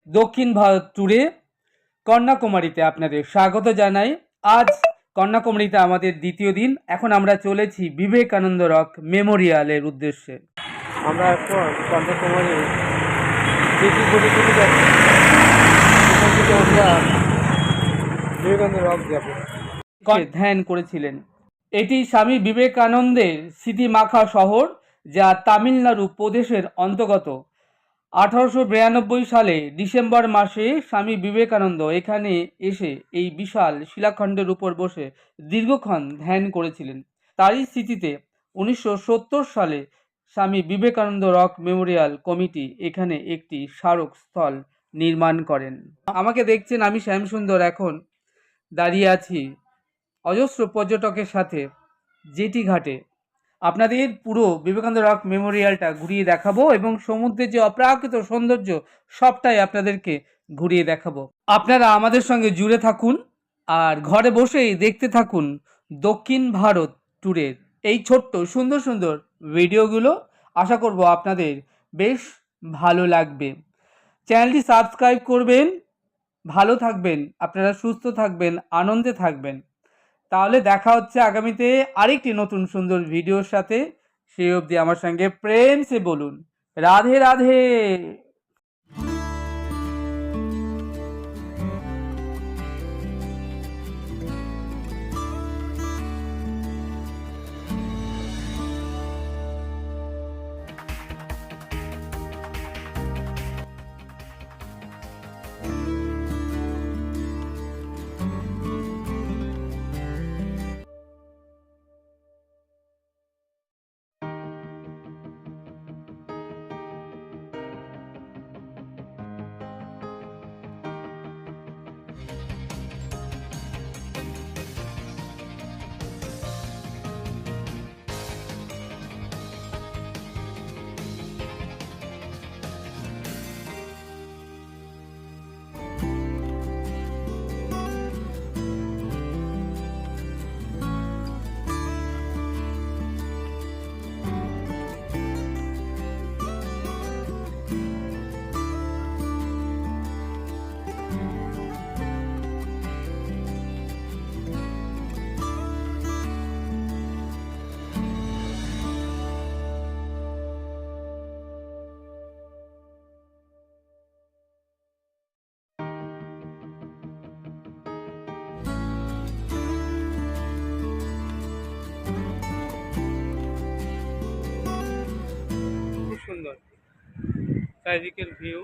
দক্ষিণ ভারত ট্যুরে কন্যাকুমারীতে আপনাদের স্বাগত জানাই। আজ কন্যাকুমারীতে আমাদের দ্বিতীয় দিন। এখন আমরা চলেছি বিবেকানন্দ রক মেমোরিয়ালের উদ্দেশ্যে। আমরা এখন কন্যাকুমারী সিটি পরিচিতি যাচ্ছি। এখান থেকে আমরা বিবেকানন্দ রক যাব। ধ্যান করেছিলেন। এটি স্বামী বিবেকানন্দের স্মৃতিমাখা শহর, যা তামিলনাড়ু প্রদেশের অন্তর্গত। 1892 সালে ডিসেম্বর মাসে স্বামী বিবেকানন্দ এখানে এসে এই বিশাল শিলাখণ্ডের উপর বসে দীর্ঘক্ষণ ধ্যান করেছিলেন। তারই স্মৃতিতে 1970 সালে Swami Vivekananda rock Memorial committee এখানে একটি স্মারকস্থল নির্মাণ করেন। আমাকে দেখছেন, আমি শ্যামসুন্দর এখন দাঁড়িয়ে আছি অজস্র পর্যটকের সাথে জেটি ঘাটে। আপনাদের পুরো বিবেকানন্দ রক মেমোরিয়ালটা ঘুরিয়ে দেখাবো এবং সমুদ্রের যে অপ্রাকৃত সৌন্দর্য সবটাই আপনাদেরকে ঘুরিয়ে দেখাবো। আপনারা আমাদের সঙ্গে জুড়ে থাকুন আর ঘরে বসেই দেখতে থাকুন দক্ষিণ ভারত ট্যুরের এই ছোট্ট সুন্দর সুন্দর ভিডিওগুলো। আশা করব আপনাদের বেশ ভালো লাগবে। চ্যানেলটি সাবস্ক্রাইব করবেন। ভালো থাকবেন, আপনারা সুস্থ থাকবেন, আনন্দে থাকবেন। তাহলে দেখা হচ্ছে আগামীতে আরেকটি নতুন সুন্দর ভিডিওর সাথে। সেই অবধি আমার সঙ্গে প্রেম সে বলুন রাধে রাধে। খুব সুন্দর চারিদিকের ভিউ।